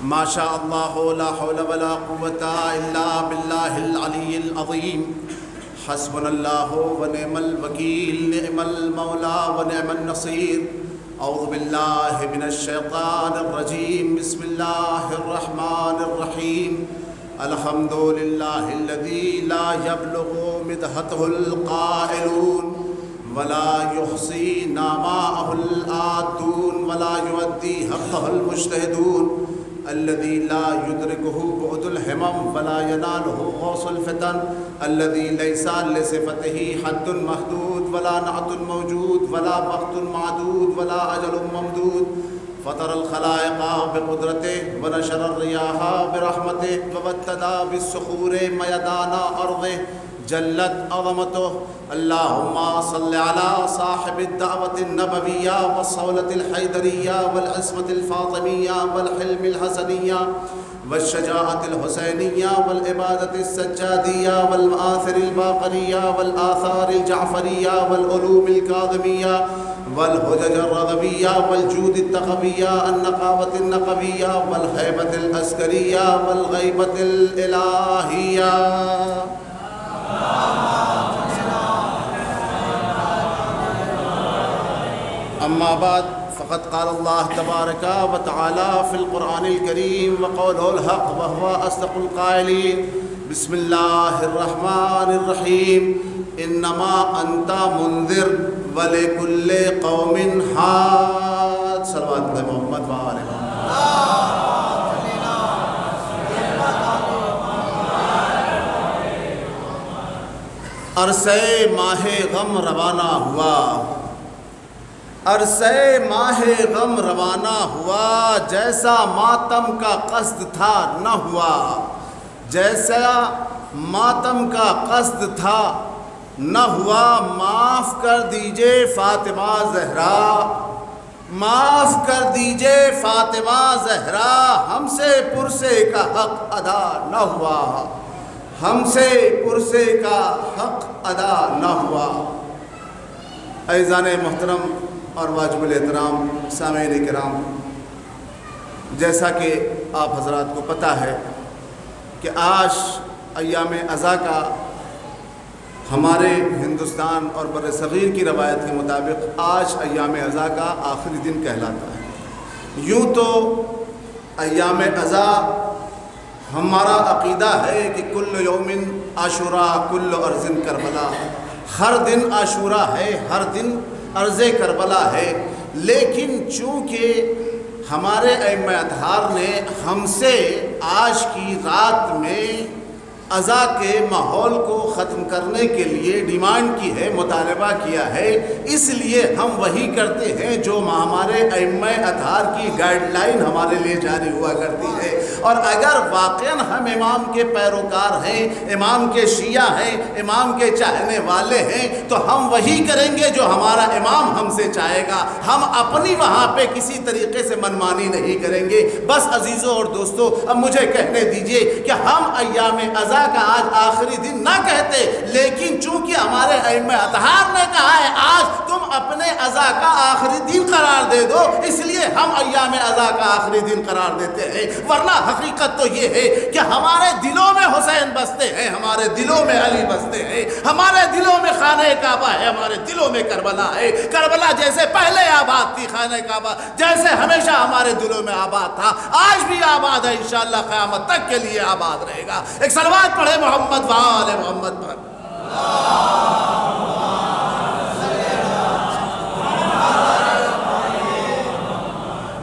ما شاء الله لا حول ولا قوة إلا بالله العلي العظيم حسبنا الله ونعم الوكيل نعم المولى ونعم النصير أعوذ بالله من الشيطان الرجيم بسم الله الرحمن الرحيم الحمد لله الذي لا يبلغ مدحته القائلون ولا يحصي نعماءه الآتون ولا يؤدي حقه المجتهدون الذي لا يدركه بعد الهمم ولا يناله غوص الفتن الذي ليس لصفته حد محدود ولا نعت موجود ولا وقت معدود ولا أجل ممدود فطر الخلائق بقدرته ونشر الرياح برحمته وابتدى بالصخور ميدان أرضه جلت عظمته اللهم صل على صاحب الدعوة النبوية والصولة الحيدرية والعصمة الفاطمية والحلم الحسنية والشجاعة الحسينية والعبادة السجادية والمآثر الباقرية والآثار الجعفرية والعلوم الكاظمية والحجج الرضوية والجود التقوية النقاوة النقوية والهيبة العسكرية والغيبة الإلهية. أما بعد فقد قال الله تبارك وتعالى في القرآن الكريم وقوله الحق وهو أصدق القائلين بسم الله الرحمن الرحيم إنما أنت منذر ولكل قوم حاد صلوات محمد وآله عرصہ ماہ غم روانہ ہوا عرصہ ماہ غم روانہ ہوا جیسا ماتم کا قصد تھا نہ ہوا جیسا ماتم کا قصد تھا نہ ہوا معاف کر دیجئے فاطمہ زہرا معاف کر دیجئے فاطمہ زہرا ہم سے پرسے کا حق ادا نہ ہوا ہم سے پرسے کا حق ادا نہ ہوا. عزیزان محترم اور واجب الاحترام سامعین کرام، جیسا کہ آپ حضرات کو پتہ ہے کہ آج ایام عزا کا ہمارے ہندوستان اور بر صغیر کی روایت کے مطابق آج ایام عزا کا آخری دن کہلاتا ہے. یوں تو ایام عزا ہمارا عقیدہ ہے کہ کل یوم عاشوراء کل ارض کربلا، ہر دن عاشوراء ہے، ہر دن ارض کربلا ہے. لیکن چونکہ ہمارے ائمہ اطہار نے ہم سے آج کی رات میں عزا کے ماحول کو ختم کرنے کے لیے ڈیمانڈ کی ہے، مطالبہ کیا ہے، اس لیے ہم وہی کرتے ہیں جو ہمارے ائمہ اطہار کی گائیڈ لائن ہمارے لیے جاری ہوا کرتی ہے. اور اگر واقعاً ہم امام کے پیروکار ہیں، امام کے شیعہ ہیں، امام کے چاہنے والے ہیں، تو ہم وہی کریں گے جو ہمارا امام ہم سے چاہے گا. ہم اپنی وہاں پہ کسی طریقے سے منمانی نہیں کریں گے. بس عزیزوں اور دوستوں، اب مجھے کہنے دیجئے کہ ہم ایام عزا کا آج آخری دن نہ کہتے، لیکن چونکہ ہمارے ائمہ اطہار نے کہا ہے آج تم اپنے عزا کا آخری دن قرار دے دو، اس لیے ہم ایام عزا کا آخری دن قرار دیتے ہیں. ورنہ حقیقت تو یہ ہے کہ ہمارے دلوں میں حسین بستے ہیں، ہمارے دلوں میں علی بستے ہیں، ہمارے دلوں میں خانہ کعبہ ہے، ہمارے دلوں میں کربلا ہے. کربلا جیسے پہلے آباد تھی، خانہ کعبہ جیسے ہمیشہ ہمارے دلوں میں آباد تھا، آج بھی آباد ہے، انشاءاللہ قیامت تک کے لیے آباد رہے گا. ایک صلوات پڑھے محمد وآل محمد پر.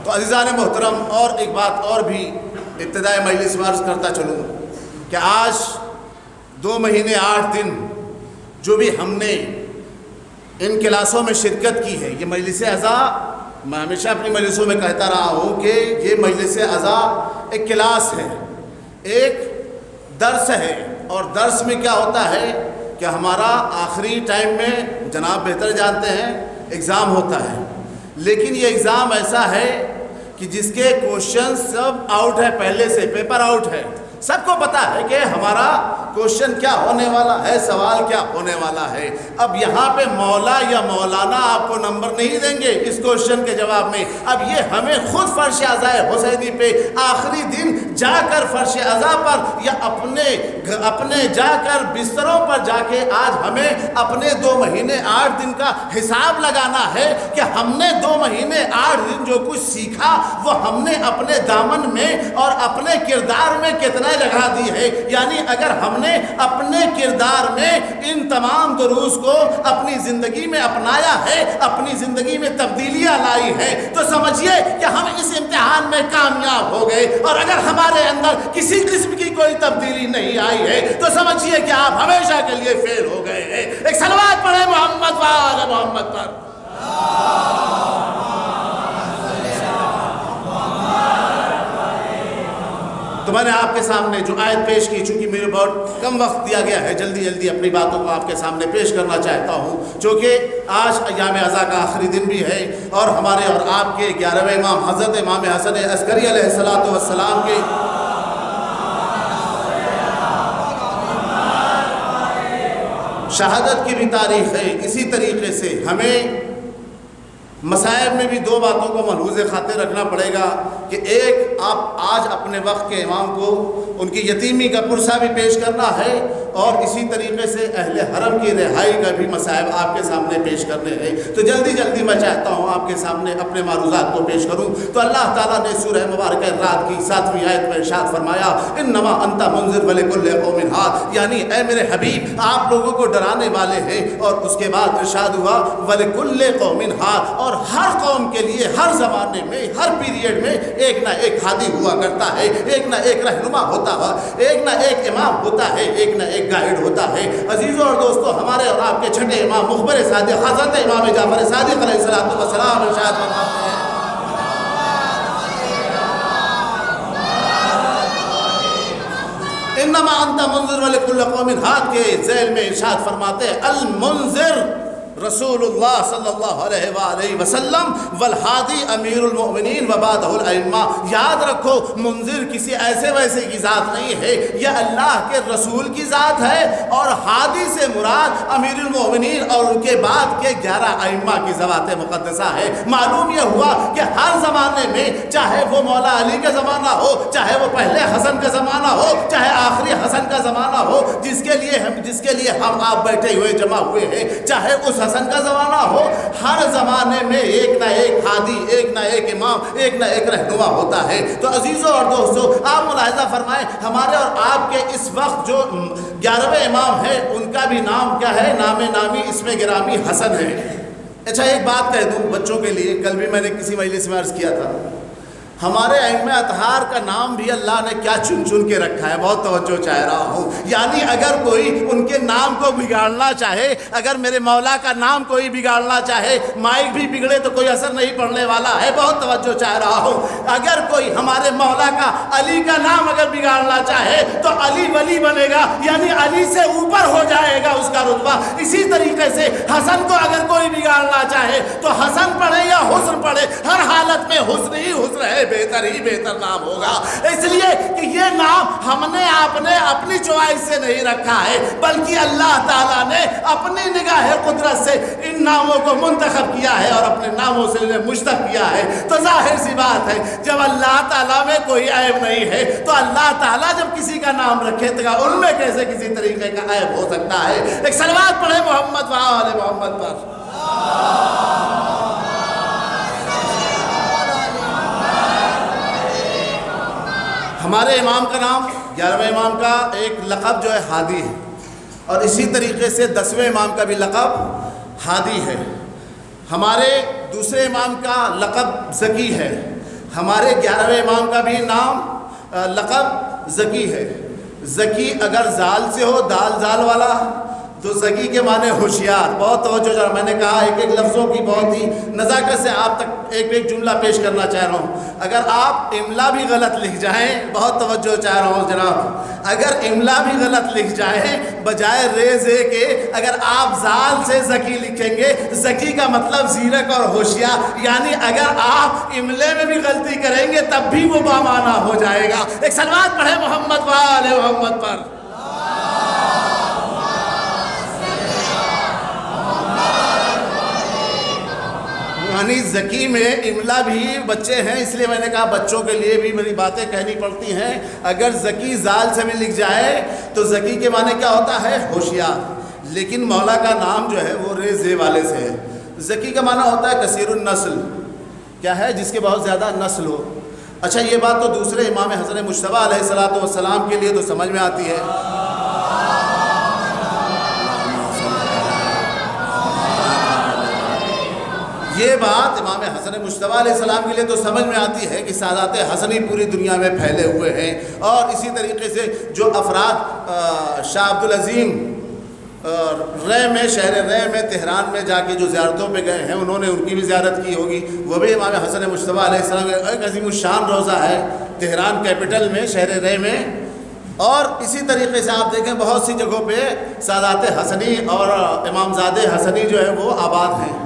تو عزیزان محترم، اور ایک بات اور بھی ابتدائے مجلس میں عرض کرتا چلوں کہ آج 2 مہینے 8 دن جو بھی ہم نے ان کلاسوں میں شرکت کی ہے، یہ مجلس عزا، میں ہمیشہ اپنی مجلسوں میں کہتا رہا ہوں کہ یہ مجلس عزا ایک کلاس ہے، ایک درس ہے. اور درس میں کیا ہوتا ہے کہ ہمارا آخری ٹائم میں جناب بہتر جانتے ہیں ایگزام ہوتا ہے. لیکن یہ ایگزام ایسا ہے کہ جس کے کوشچن سب آؤٹ ہے، پہلے سے پیپر آؤٹ ہے، سب کو پتا ہے کہ ہمارا کوشچن کیا ہونے والا ہے، سوال کیا ہونے والا ہے۔ اب یہاں پہ مولا یا مولانا آپ کو نمبر نہیں دیں گے اس کوشچن کے جواب میں، اب یہ ہمیں خود فرش عزائے حسینی پہ آخری دن جا کر فرش عزا پر یا اپنے جا کر بستروں پر جا کے آج ہمیں اپنے 2 مہینے 8 دن کا حساب لگانا ہے کہ ہم نے 2 مہینے 8 دن جو کچھ سیکھا وہ ہم نے اپنے دامن میں اور اپنے کردار میں کتنا لگا دی ہے۔ یعنی اگر ہم نے اپنے کردار میں ان تمام دروس کو اپنی زندگی میں اپنایا ہے، اپنی زندگی میں تبدیلیاں لائی ہیں، تو سمجھیے کہ ہم اس امتحان میں کامیاب ہو گئے۔ اور اگر ہمارے اندر کسی قسم کی کوئی تبدیلی نہیں آئی ہے تو سمجھیے کہ آپ ہمیشہ کے لیے فیل ہو گئے ہیں۔ ایک صلوات پڑھیں محمد و آل محمد پر۔ تو میں نے آپ کے سامنے جو آیت پیش کی، چونکہ میرے بہت کم وقت دیا گیا ہے، جلدی جلدی اپنی باتوں کو آپ کے سامنے پیش کرنا چاہتا ہوں، چونکہ آج ایام عزا کا آخری دن بھی ہے اور ہمارے اور آپ کے 11ویں امام حضرت امام حسن عسکری علیہ السلام کے شہادت کی بھی تاریخ ہے۔ اسی طریقے سے ہمیں مسائب میں بھی 2 باتوں کو ملحوظ خاطر رکھنا پڑے گا کہ ایک، آپ آج اپنے وقت کے امام کو ان کی یتیمی کا پرسہ بھی پیش کرنا ہے، اور اسی طریقے سے اہل حرم کی رہائی کا بھی مسائب آپ کے سامنے پیش کرنے ہیں۔ تو جلدی جلدی میں چاہتا ہوں آپ کے سامنے اپنے معروضات کو پیش کروں۔ تو اللہ تعالیٰ نے سورہ مبارکہ رات کی 7ویں آیت میں ارشاد فرمایا، انما انت منذر ولکل قوم ہاد، یعنی اے میرے حبیب آپ لوگوں کو ڈرانے والے ہیں، اور اس کے بعد ارشاد ہوا ولکل قوم ہاد، اور ہر قوم کے لیے ہر زمانے میں ہر پیریڈ میں ایک نہ ایک ہادی ہوا کرتا ہے، ایک نہ ایک رہنما ہوتا ہے، ایک نہ ایک امام ہوتا ہے، ایک نہ ایک گائیڈ ہوتا ہے۔ عزیزوں اور دوستو، ہمارے اور آپ کے چھٹے امام مخبر صادق حضرت امام جعفر صادق علیہ السلام ارشاد فرماتے ہیں، انما انت منذر ولکل قوم ہاد کے ذیل میں ارشاد فرماتے ہیں، المنذر رسول اللہ صلی اللہ علیہ وآلہ وسلم والہادی امیر المؤمنین وبعدہ الائمہ۔ یاد رکھو، منذر کسی ایسے ویسے کی ذات نہیں ہے، یہ اللہ کے رسول کی ذات ہے، اور ہادی سے مراد امیر المؤمنین اور ان کے بعد کے 11 ائمہ کی ذوات مقدسہ ہے۔ معلوم یہ ہوا کہ ہر زمانے میں، چاہے وہ مولا علی کا زمانہ ہو، چاہے وہ پہلے حسن کا زمانہ ہو، چاہے آخری حسن کا زمانہ ہو، جس کے لیے ہم آپ بیٹھے ہوئے جمع ہوئے ہیں، چاہے اس حسن کا زمانہ ہو، ہر زمانے میں ایک نہ ایک ہادی، ایک نہ ایک امام، ایک نہ ایک رہنما ہوتا ہے۔ تو عزیزوں اور دوستوں، آپ ملاحظہ فرمائیں، ہمارے اور آپ کے اس وقت جو 11ویں امام ہیں، ان کا بھی نام کیا ہے؟ نام نامی اسم گرامی حسن ہے۔ اچھا، ایک بات کہہ دوں بچوں کے لیے، کل بھی میں نے کسی مجلس میں عرض کیا تھا، ہمارے ائمہ اطہار کا نام بھی اللہ نے کیا چن چن کے رکھا ہے، بہت توجہ چاہ رہا ہوں۔ یعنی اگر کوئی ان کے نام کو بگاڑنا چاہے، اگر میرے مولا کا نام کوئی بگاڑنا چاہے، مائک بھی بگڑے تو کوئی اثر نہیں پڑنے والا ہے، بہت توجہ چاہ رہا ہوں۔ اگر کوئی ہمارے مولا کا علی کا نام اگر بگاڑنا چاہے تو علی ولی بنے گا، یعنی علی سے اوپر ہو جائے گا اس کا رتبہ۔ اسی طریقے سے حسن کو اگر کوئی بگاڑنا چاہے تو حسن پڑھے یا حسن پڑھے، ہر حالت میں حسن ہی حسن ہے، بہتر ہی بہتر نام ہوگا۔ اس لیے کہ یہ نام ہم نے آپ نے اپنی چوائس سے نہیں رکھا ہے، بلکہ اللہ تعالیٰ نے اپنی نگاہ قدرت سے ان ناموں کو منتخب کیا ہے اور اپنے ناموں سے انہیں مشتق کیا ہے۔ تو ظاہر سی بات ہے، جب اللہ تعالیٰ میں کوئی عیب نہیں ہے تو اللہ تعالیٰ جب کسی کا نام رکھے تو ان میں کیسے کسی طریقے کا عیب ہو سکتا ہے؟ ایک صلوات پڑھے محمد و آل محمد پر۔ ہمارے امام کا نام، 11ویں امام کا ایک لقب جو ہے ہادی ہے، اور اسی طریقے سے 10ویں امام کا بھی لقب ہادی ہے۔ ہمارے دوسرے امام کا لقب زکی ہے، ہمارے 11ویں امام کا بھی نام لقب زکی ہے۔ زکی اگر زال سے ہو، دال زال والا، تو ذکی کے معنی ہوشیار. بہت توجہ جا. میں نے کہا ایک ایک لفظوں کی بہت ہی نزاکت سے آپ تک ایک ایک جملہ پیش کرنا چاہ رہا ہوں. اگر آپ املا بھی غلط لکھ جائیں, بہت توجہ چاہ رہا ہوں جناب, اگر املا بھی غلط لکھ جائیں بجائے ریزے کے اگر آپ زال سے ذکی لکھیں گے, ذکی کا مطلب زیرک اور ہوشیار, یعنی اگر آپ املے میں بھی غلطی کریں گے تب بھی وہ بامعنی ہو جائے گا. ایک صلوات پڑھے محمد وآل محمد پر. یعنی ذکی میں املا بھی بچے ہیں, اس لیے میں نے کہا بچوں کے لیے بھی میری باتیں کہنی پڑتی ہیں. اگر ذکی زال سے بھی لکھ جائے تو ذکی کے معنی کیا ہوتا ہے؟ ہوشیار. لیکن مولا کا نام جو ہے وہ ریزے والے سے ہے. ذکی کا معنی ہوتا ہے کثیر النسل, کیا ہے؟ جس کے بہت زیادہ نسل ہو. اچھا یہ بات تو دوسرے امام حسن مجتبیٰ علیہ الصلوۃ والسلام کے لیے تو سمجھ میں آتی ہے. یہ بات امام حسن مجتبیٰ علیہ السلام کے لیے تو سمجھ میں آتی ہے کہ سادات حسنی پوری دنیا میں پھیلے ہوئے ہیں. اور اسی طریقے سے جو افراد شاہ عبدالعظیم رے میں, شہر رے میں, تہران میں جا کے جو زیارتوں پہ گئے ہیں انہوں نے ان کی بھی زیارت کی ہوگی. وہ بھی امام حسن مجتبیٰ علیہ السلام کا ایک عظیم الشان روضہ ہے تہران کیپٹل میں, شہر رے میں. اور اسی طریقے سے آپ دیکھیں بہت سی جگہوں پہ سادات حسنی اور امامزادے حسنی جو ہے وہ آباد ہیں.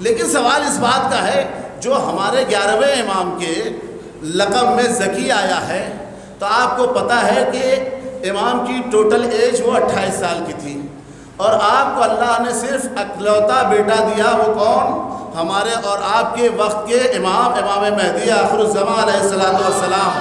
لیکن سوال اس بات کا ہے جو ہمارے 11ویں امام کے لقب میں ذکی آیا ہے, تو آپ کو پتہ ہے کہ امام کی ٹوٹل ایج وہ 28 سال کی تھی, اور آپ کو اللہ نے صرف اکلوتا بیٹا دیا. وہ کون؟ ہمارے اور آپ کے وقت کے امام مہدی آخر الزمان علیہ الصلوۃ والسلام.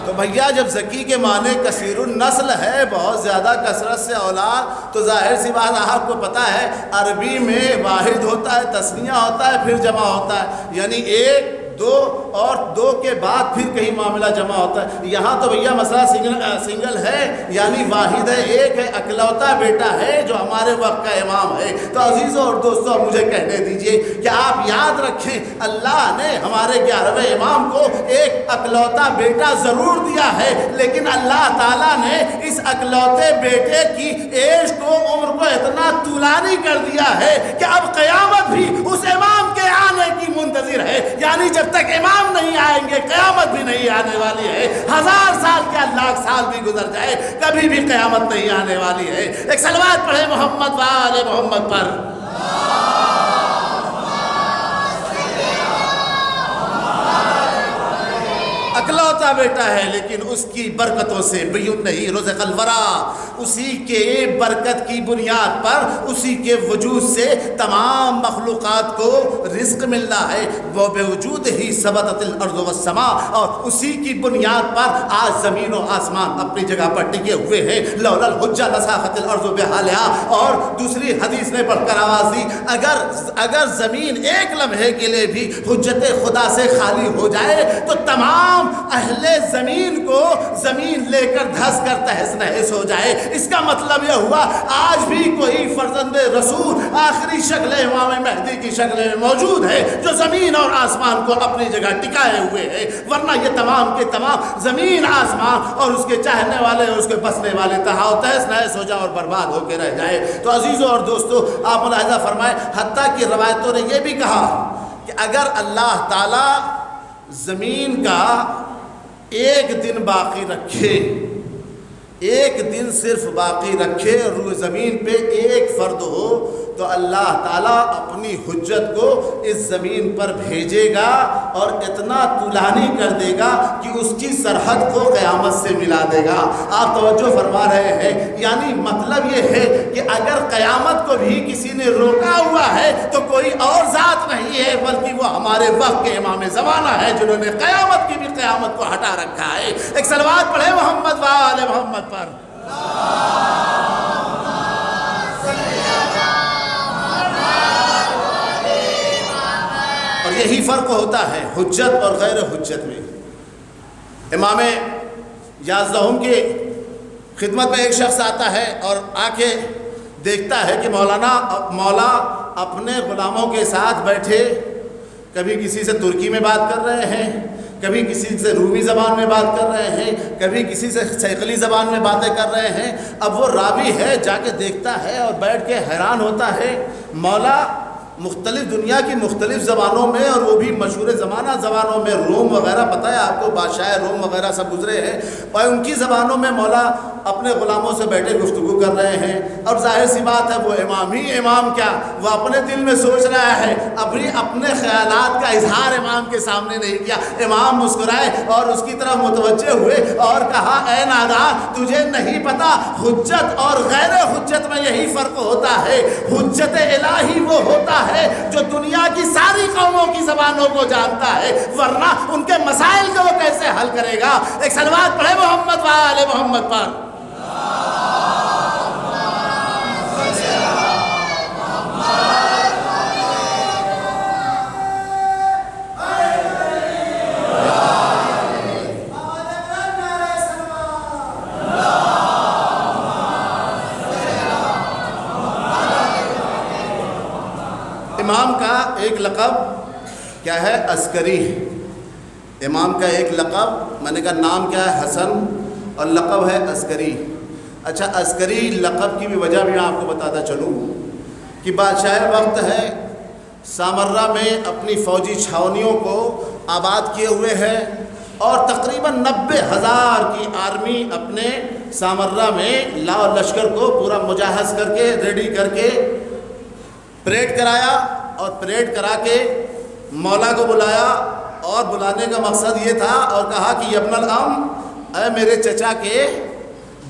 تو بھیا جب ذکی کے معنی کثیر النسل ہے, بہت زیادہ کثرت سے اولاد, تو ظاہر سی بات آپ کو پتہ ہے عربی میں واحد ہوتا ہے, تثنیہ ہوتا ہے, پھر جمع ہوتا ہے. یعنی ایک, دو اور دو کے بعد پھر کہیں معاملہ جمع ہوتا ہے. یہاں تو بھیا مسئلہ سنگل ہے, یعنی واحد ہے, ایک ہے, اکلوتا بیٹا ہے جو ہمارے وقت کا امام ہے. تو عزیزوں اور دوستوں مجھے کہنے دیجئے کہ آپ یاد رکھیں اللہ نے ہمارے 11ویں امام کو ایک اکلوتا بیٹا ضرور دیا ہے, لیکن اللہ تعالیٰ نے اس اکلوتے بیٹے کی ایج کو, عمر کو اتنا طولانی کر دیا ہے کہ اب قیامت بھی اس امام کے آنے کی منتظر ہے. یعنی جب تک امام نہیں آئیں گے قیامت بھی نہیں آنے والی ہے. 1000 سال کیا لاکھ سال بھی گزر جائے کبھی بھی قیامت نہیں آنے والی ہے. ایک صلوات پڑھے محمد وآل محمد پر. اکلوتا بیٹا ہے لیکن اس کی برکتوں سے بیون نہیں رزق الورا, اسی کے برکت کی بنیاد پر, اسی کے وجود سے تمام مخلوقات کو رزق ملنا ہے. وہ بے وجود ہی ثبتت الارض والسماء, اور اسی کی بنیاد پر آج زمین و آسمان اپنی جگہ پر ٹکے ہوئے ہیں. لولا الحجہ لساخت الارض بحالہا, اور دوسری حدیث نے پڑھ کر آواز دی اگر زمین ایک لمحے کے لیے بھی حجت خدا سے خالی ہو جائے تو تمام اہل زمین کو زمین لے کر دھس کر تہس نہس ہو جائے. اس کا مطلب یہ ہوا آج بھی کوئی فرزند رسول آخری شکل امام مہدی کی شکل میں موجود ہے جو زمین اور آسمان کو اپنی جگہ ٹکائے ہوئے ہے, ورنہ یہ تمام کے تمام زمین آسمان اور اس کے چاہنے والے اور اس کے بسنے والے تہس نہس ہو جائے اور برباد ہو کے رہ جائے. تو عزیزوں اور دوستو آپ ملاحظہ فرمائیں, حتیٰ کہ روایتوں نے یہ بھی کہا کہ اگر اللہ تعالی زمین کا ایک دن باقی رکھے, ایک دن صرف باقی رکھے, روئے زمین پہ ایک فرد ہو, تو اللہ تعالیٰ اپنی حجت کو اس زمین پر بھیجے گا اور اتنا طولانی کر دے گا کہ اس کی سرحد کو قیامت سے ملا دے گا. آپ توجہ فرما رہے ہیں, یعنی مطلب یہ ہے کہ اگر قیامت کو بھی کسی نے روکا ہوا ہے تو کوئی اور ذات نہیں ہے بلکہ وہ ہمارے وقت کے امام زمانہ ہے جنہوں نے قیامت کی بھی قیامت کو ہٹا رکھا ہے. ایک صلوات پڑھے محمد وآل محمد پر. اور یہی فرق ہوتا ہے حجت اور غیر حجت میں. امام یازدہم کی خدمت میں ایک شخص آتا ہے اور آ کے دیکھتا ہے کہ مولا اپنے غلاموں کے ساتھ بیٹھے کبھی کسی سے ترکی میں بات کر رہے ہیں, کبھی کسی سے رومی زبان میں بات کر رہے ہیں، کبھی کسی سے سیکلی زبان میں باتیں کر رہے ہیں۔ اب وہ راوی ہے جا کے دیکھتا ہے اور بیٹھ کے حیران ہوتا ہے، مولا مختلف دنیا کی مختلف زبانوں میں، اور وہ بھی مشہور زمانہ زبانوں میں، روم وغیرہ پتہ ہے آپ کو، بادشاہ روم وغیرہ سب گزرے ہیں، اور ان کی زبانوں میں مولا اپنے غلاموں سے بیٹھے گفتگو کر رہے ہیں۔ اور ظاہر سی بات ہے وہ امام ہی امام کیا، وہ اپنے دل میں سوچ رہا ہے، ابھی اپنے خیالات کا اظہار امام کے سامنے نہیں کیا۔ امام مسکرائے اور اس کی طرف متوجہ ہوئے اور کہا، اے نادان، تجھے نہیں پتا حجت اور غیر حجت میں یہی فرق ہوتا ہے۔ حجت الہی وہ ہوتا ہے جو دنیا کی ساری قوموں کی زبانوں کو جانتا ہے، ورنہ ان کے مسائل کو وہ کیسے حل کرے گا۔ ایک صلوات پڑھے محمد و آل محمد پر۔ امام کا ایک لقب کیا ہے؟ عسکری۔ امام کا ایک لقب، میں نے کہا نام کیا ہے؟ حسن، اور لقب ہے عسکری۔ اچھا، عسکری لقب کی بھی وجہ بھی میں آپ کو بتاتا چلوں کہ بادشاہ وقت ہے، سامرہ میں اپنی فوجی چھاونیوں کو آباد کیے ہوئے ہے، اور تقریباً 90,000 کی آرمی اپنے سامرہ میں لشکر کو پورا مجہز کر کے ریڈی کر کے پریڈ کرایا، اور پریڈ کرا کے مولا کو بلایا، اور بلانے کا مقصد یہ تھا، اور کہا کہ ابن الام، اے میرے چچا کے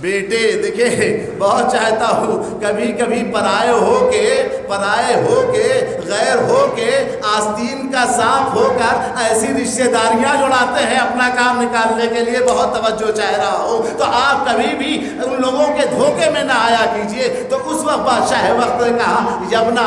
بیٹے، دیکھیں بہت چاہتا ہوں کبھی کبھی پرائے ہو کے غیر ہو کے آستین کا سانپ ہو کر ایسی رشتہ داریاں جوڑاتے ہیں اپنا کام نکالنے کے لیے، بہت توجہ چاہ رہا ہوں، تو آپ کبھی بھی ان لوگوں کے دھوکے میں نہ آیا کیجئے۔ تو اس وقت بادشاہ وقت نے کہا، یبنا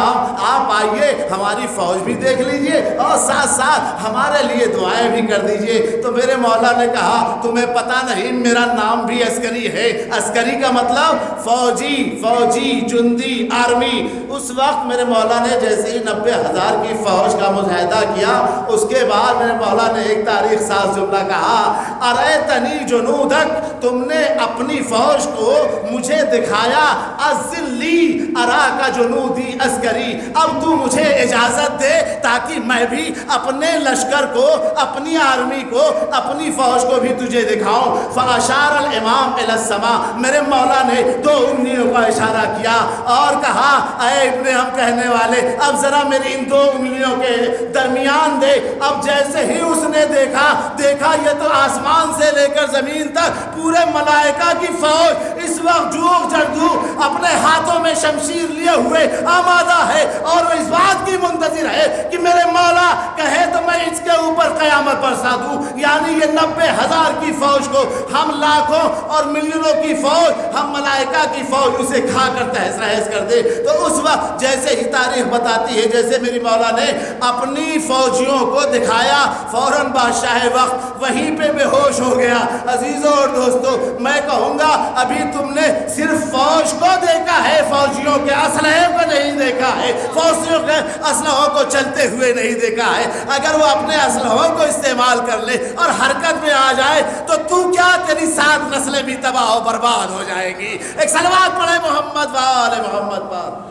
آپ آئیے، ہماری فوج بھی دیکھ لیجئے اور ساتھ ساتھ ہمارے لیے دعائیں بھی کر دیجئے۔ تو میرے مولا نے کہا، تمہیں پتہ نہیں میرا نام بھی عسکری ہے۔ عسکری کا مطلب فوجی جندی، آرمی۔ اس وقت میرے مولا نے جیسے ہی 90,000 کی فوج کا مشاہدہ کیا، اس کے بعد میرے مولا نے ایک تاریخ ساز جملہ کہا، ارایتنی جنودک، تم نے اپنی فوج کو مجھے دکھایا، اذن لی اراک جنودی عسکری، اب تو مجھے اجازت دے تاکہ میں بھی اپنے لشکر کو، اپنی آرمی کو، اپنی فوج کو بھی تجھے دکھاؤں۔ فاشار الامام الی السماء، میرے مولا نے 2 انگلیوں کا اشارہ کیا اور کہا، اے ابن ہم کہنے والے، اب ذرا میری ان 2 انگلیوں کے درمیان دے۔ اب جیسے ہی اس نے دیکھا یہ تو آسمان سے لے کر زمین تک پورے ملائکہ کی فوج اس وقت جوغ جردو اپنے ہاتھوں میں شمشیر لیے ہوئے آمادہ ہے، اور وہ اس بات کی منتظر ہے کہ میرے مولا کہے تو میں اس کے اوپر قیامت برسا دوں۔ یعنی یہ 90,000 کی فوج کو ہم لاکھوں اور ملینوں کی فوج، ہم ملائکہ کی فوج اسے کھا کر تہس نہس کر دے۔ تو اس وقت جیسے ہی تاریخ بتاتی ہے، جیسے میری مولا نے اپنی فوجیوں کو دکھایا، فوراً بادشاہ وقت وہیں پہ بے ہوش ہو گیا۔ عزیزوں اور دوستوں، میں کہوں گا ابھی تم نے صرف فوج کو دیکھا ہے، فوجیوں کے اسلحے کو نہیں دیکھا ہے، فوجیوں کے اسلحوں کو چلتے ہوئے نہیں دیکھا ہے۔ اگر وہ اپنے اسلحوں کو استعمال کر لے اور حرکت میں آ جائے تو کیا تیری 7 نسلیں بھی تباہ و برباد ہو جائے گی۔ ایک صلوات پڑھے محمد و آل محمد پر۔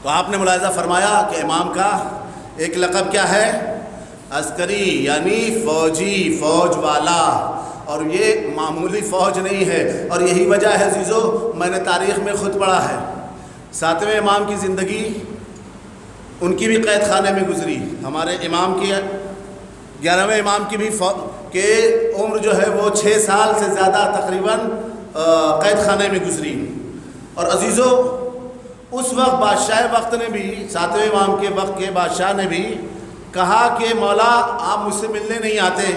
تو آپ نے ملاحظہ فرمایا کہ امام کا ایک لقب کیا ہے؟ عسکری، یعنی فوجی، فوج والا، اور یہ معمولی فوج نہیں ہے۔ اور یہی وجہ ہے عزیزو، میں نے تاریخ میں خود پڑھا ہے، 7ویں امام کی زندگی ان کی بھی قید خانے میں گزری، ہمارے امام کی 11ویں امام کی بھی کہ عمر جو ہے وہ 6 سال سے زیادہ تقریباً قید خانے میں گزری۔ اور عزیزو، اس وقت بادشاہ وقت نے بھی، 7ویں امام کے وقت کے بادشاہ نے بھی کہا کہ مولا آپ مجھ سے ملنے نہیں آتے،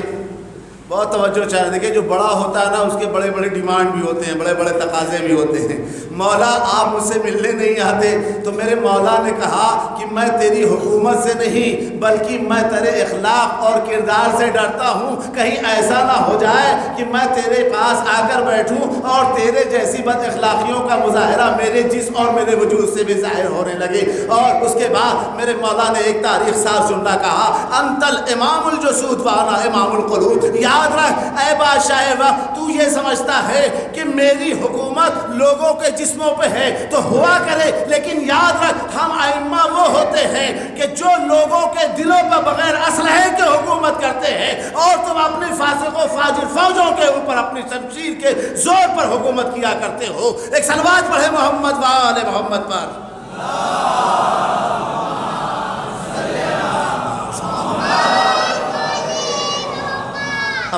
بہت توجہ چاہیے. دیکھیں جو بڑا ہوتا ہے نا اس کے بڑے بڑے ڈیمانڈ بھی ہوتے ہیں, بڑے بڑے تقاضے بھی ہوتے ہیں. مولا آپ مجھ سے ملنے نہیں آتے, تو میرے مولا نے کہا کہ میں تیری حکومت سے نہیں بلکہ میں تیرے اخلاق اور کردار سے ڈرتا ہوں. کہیں ایسا نہ ہو جائے کہ میں تیرے پاس آ کر بیٹھوں اور تیرے جیسی بد اخلاقیوں کا مظاہرہ میرے جسم اور میرے وجود سے بھی ظاہر ہونے لگے. اور اس کے بعد میرے مولا نے ایک تاریخ ساز جملہ کہا, انت الامام الجسود وانا امام القلوب. یاد رکھ اے بادشاہ وقت, تو یہ سمجھتا ہے کہ میری حکومت لوگوں کے جسموں پہ ہے تو ہوا کرے, لیکن یاد رکھ ہم ائمہ وہ ہوتے ہیں کہ جو لوگوں کے دلوں پر بغیر اسلحے کے حکومت کرتے ہیں, اور تم اپنی فاسق و فاجر فوجوں کے اوپر اپنی شمشیر کے زور پر حکومت کیا کرتے ہو. ایک صلوات پڑھے محمد و آل محمد پر.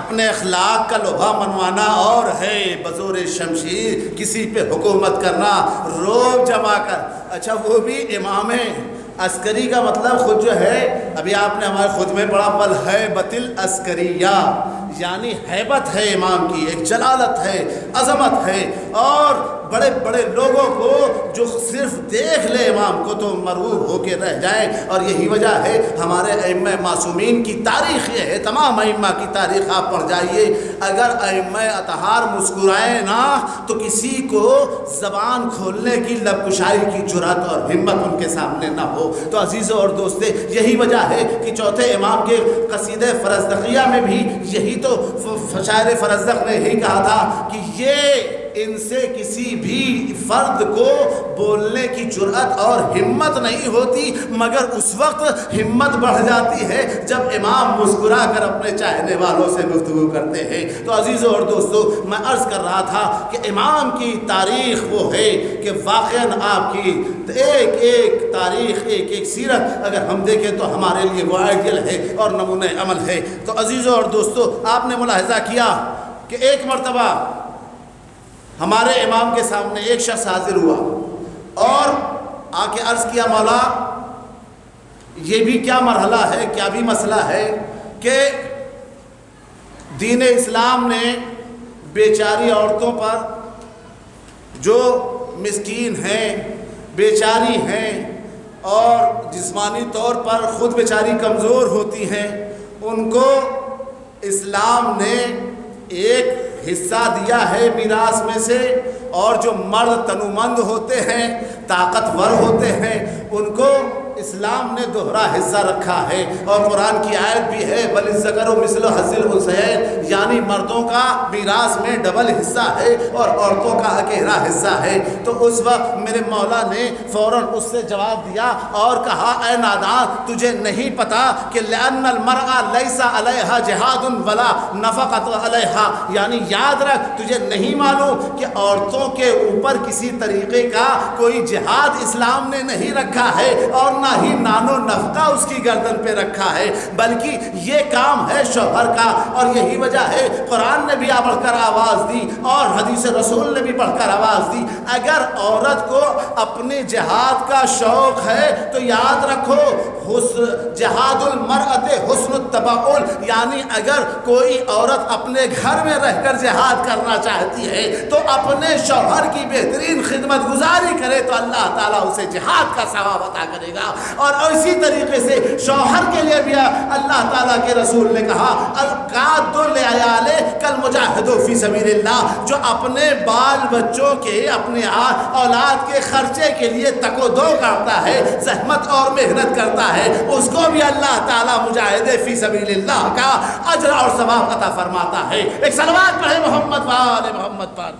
اپنے اخلاق کا لوبھا منوانا اور ہے بزور شمشیر کسی پہ حکومت کرنا روب جما کر. اچھا وہ بھی امام عسکری کا مطلب خود جو ہے ابھی آپ نے ہمارے خود میں پڑھا والہیبۃ العسکریہ, یعنی ہیبت ہے امام کی, ایک جلالت ہے, عظمت ہے. اور بڑے بڑے لوگوں کو جو صرف دیکھ لے امام کو تو مرعوب ہو کے رہ جائیں. اور یہی وجہ ہے ہمارے ائمہ معصومین کی تاریخ یہ ہے. تمام ائمہ کی تاریخ آپ پڑھ جائیے, اگر ائمہ اطہار مسکرائیں نا تو کسی کو زبان کھولنے کی لب کشائی کی جرأت اور ہمت ان کے سامنے نہ ہو. تو عزیزوں اور دوستیں یہی وجہ ہے کہ چوتھے امام کے قصیدہ فرزدقیہ میں بھی یہی تو شاعر فرزدق نے یہی کہا تھا کہ یہ ان سے کسی بھی فرد کو بولنے کی جرأت اور ہمت نہیں ہوتی, مگر اس وقت ہمت بڑھ جاتی ہے جب امام مسکرا کر اپنے چاہنے والوں سے گفتگو کرتے ہیں. تو عزیزوں اور دوستوں میں عرض کر رہا تھا کہ امام کی تاریخ وہ ہے کہ واقعاً آپ کی ایک ایک تاریخ ایک ایک سیرت اگر ہم دیکھیں تو ہمارے لیے وہ آئیڈیل ہے اور نمونہ عمل ہے. تو عزیزوں اور دوستوں آپ نے ملاحظہ کیا کہ ایک مرتبہ ہمارے امام کے سامنے ایک شخص حاضر ہوا اور آ کے عرض کیا, مولا یہ بھی کیا مرحلہ ہے, کیا بھی مسئلہ ہے کہ دین اسلام نے بیچاری عورتوں پر جو مسکین ہیں, بیچاری ہیں اور جسمانی طور پر خود بیچاری کمزور ہوتی ہیں, ان کو اسلام نے ایک حصہ دیا ہے میراث میں سے, اور جو مرد تنومند ہوتے ہیں, طاقتور ہوتے ہیں, ان کو اسلام نے دوہرا حصہ رکھا ہے. اور قرآن کی آیت بھی ہے وَلِلذَّكَرُ مِثْلُ حَظِّ الْأُنثَيَيْنِ, یعنی مردوں کا میراث میں ڈبل حصہ ہے اور عورتوں کا اکیلا حصہ ہے. تو اس وقت میرے مولا نے فوراً اس سے جواب دیا اور کہا, اے نادان تجھے نہیں پتا کہ لِأَنَّ الْمَرْءَ لَيْسَ عَلَيْهَا جِهَادٌ وَلَا نَفَقَةٌ عَلَيْهَا, یعنی یاد رکھ تجھے نہیں معلوم کہ عورتوں کے اوپر کسی طریقے کا کوئی جہاد اسلام نے نہیں رکھا ہے اور نہ ہی نانو نفقہ اس کی گردن پہ رکھا ہے, بلکہ یہ کام ہے شوہر کا. اور یہی وجہ ہے قرآن نے بھی بڑھ کر آواز دی اور حدیث رسول نے بھی بڑھ کر آواز دی, اگر عورت کو اپنے جہاد کا شوق ہے تو یاد رکھو جہاد المرأۃ حسن التبعل, یعنی اگر کوئی عورت اپنے گھر میں رہ کر جہاد کرنا چاہتی ہے تو اپنے شوہر کی بہترین خدمت گزاری کرے تو اللہ تعالیٰ اسے جہاد کا ثواب عطا کرے گا. اور اسی طریقے سے شوہر کے لیے بھی اللہ تعالیٰ کے رسول نے کہا القاد لعیالہ کالمجاہد فی سبیل اللہ, جو اپنے بال بچوں کے اپنے اولاد کے خرچے کے لیے تک و دو کرتا ہے, زحمت اور محنت کرتا ہے, اس کو بھی اللہ تعالیٰ مجاہد فی سبیل اللہ کا اجر اور ثواب عطا فرماتا ہے. ایک صلوات پڑھے محمد و آل محمد پر.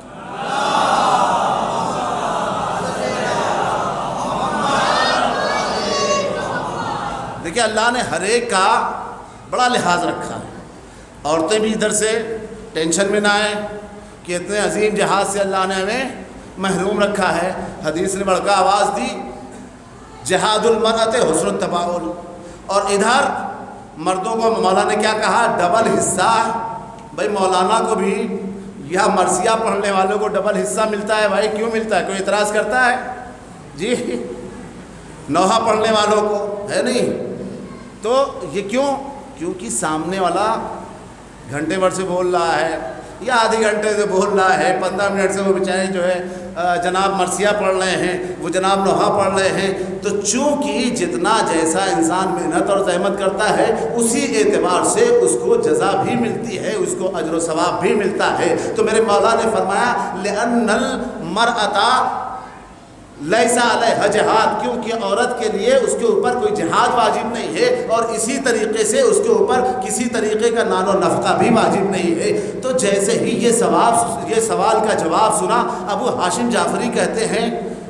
دیکھیں اللہ نے ہر ایک کا بڑا لحاظ رکھا ہے. عورتیں بھی ادھر سے ٹینشن میں نہ آئیں کہ اتنے عظیم جہاز سے اللہ نے ہمیں محروم رکھا ہے. حدیث نے بڑھ کر آواز دی جہاد المرأۃ حسن التباعل, اور ادھر مردوں کو مولا نے کیا کہا, ڈبل حصہ. بھائی مولانا کو بھی یا مرثیہ پڑھنے والوں کو ڈبل حصہ ملتا ہے. بھائی کیوں ملتا ہے, کوئی اعتراض کرتا ہے جی؟ نوحہ پڑھنے والوں کو ہے نہیں. تو یہ کیوں؟ کیونکہ سامنے والا گھنٹے بھر سے بول رہا ہے یا آدھے گھنٹے سے بول رہا ہے، 15 منٹ سے وہ بیچارے جو ہے جناب مرثیہ پڑھ رہے ہیں، وہ جناب نوحہ پڑھ رہے ہیں، تو چونکہ جتنا جیسا انسان محنت اور زحمت کرتا ہے اسی اعتبار سے اس کو جزا بھی ملتی ہے، اس کو اجر و ثواب بھی ملتا ہے۔ تو میرے مولا نے فرمایا لِأَنَّ الْمَرْأَةَ لیس علیہ جہاد، کیونکہ عورت کے لیے اس کے اوپر کوئی جہاد واجب نہیں ہے، اور اسی طریقے سے اس کے اوپر کسی طریقے کا نان و نفقہ بھی واجب نہیں ہے۔ تو جیسے ہی یہ سوال کا جواب سنا، ابو ہاشم جعفری کہتے ہیں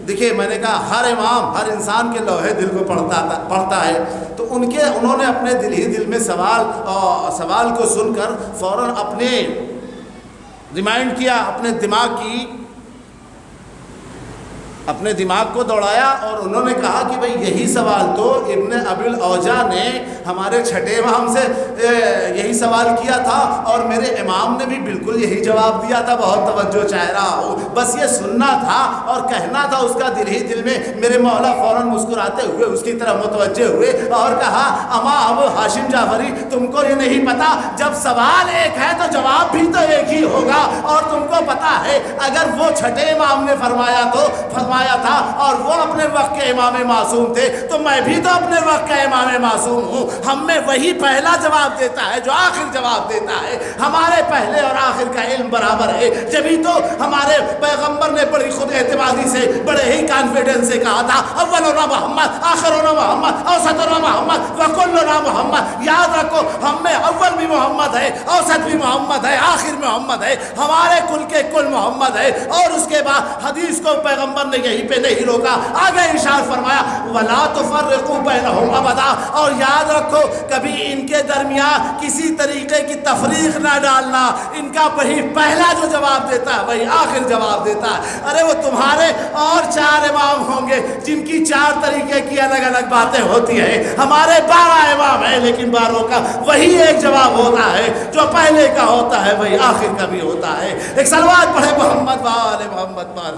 دیکھیے میں نے کہا ہر امام ہر انسان کے لوہے دل کو پڑھتا ہے، تو انہوں نے اپنے دل ہی دل میں سوال کو سن کر فوراً اپنے ریمائنڈ کیا، اپنے دماغ کو دوڑایا، اور انہوں نے کہا کہ بھئی یہی سوال تو ابن ابی الاوجاع نے ہمارے چھٹے امام سے یہی سوال کیا تھا، اور میرے امام نے بھی بالکل یہی جواب دیا تھا، بہت توجہ چاہ رہا ہوں، بس یہ سننا تھا اور کہنا تھا اس کا دل ہی دل میں۔ میرے مولا فوراً مسکراتے ہوئے اس کی طرف متوجہ ہوئے اور کہا اما ابو ہاشم جعفری تم کو یہ نہیں پتا جب سوال ایک ہے تو جواب بھی تو ایک ہی ہوگا، اور تم کو پتا ہے اگر وہ چھٹے امام نے فرمایا تھا اور وہ اپنے وقت کے امام معصوم تھے تو میں بھی تو اپنے وقت کا امام معصوم ہوں، ہم میں وہی پہلا جواب دیتا ہے جو آخر جواب دیتا ہے، ہمارے پہلے اور آخر کا علم برابر ہے، جبھی تو ہمارے پیغمبر نے بڑی خود اعتمادی سے بڑے ہی کانفیڈنس سے کہا تھا اولنا محمد آخرنا محمد اوسطنا محمد وکلنا محمد۔ یاد رکھو ہم میں اول بھی محمد ہے، اوسط بھی محمد ہے، آخر محمد ہے، ہمارے کل کے کل محمد ہے۔ اور اس کے بعد حدیث کو پیغمبر نے یہیں پہ نہیں روکا، آگے ارشاد فرمایا وَلَا تُفَرِّقُوا بَيْنَهُمْ أَبَدًا، اور یاد رکھو کبھی ان کے درمیان کسی طریقے کی تفریق نہ ڈالنا، ان کا وہی پہلا جو جواب دیتا ہے وہی آخر جواب دیتا ہے۔ ارے وہ تمہارے اور 4 امام ہوں گے جن کی 4 طریقے کی الگ الگ باتیں ہوتی ہیں، ہمارے 12 امام ہیں لیکن 12 کا وہی ایک جواب ہوتا ہے، جو پہلے کا ہوتا ہے وہی آخر کا بھی ہوتا ہے۔ ایک صلوات پڑھے محمد وآل محمد پر۔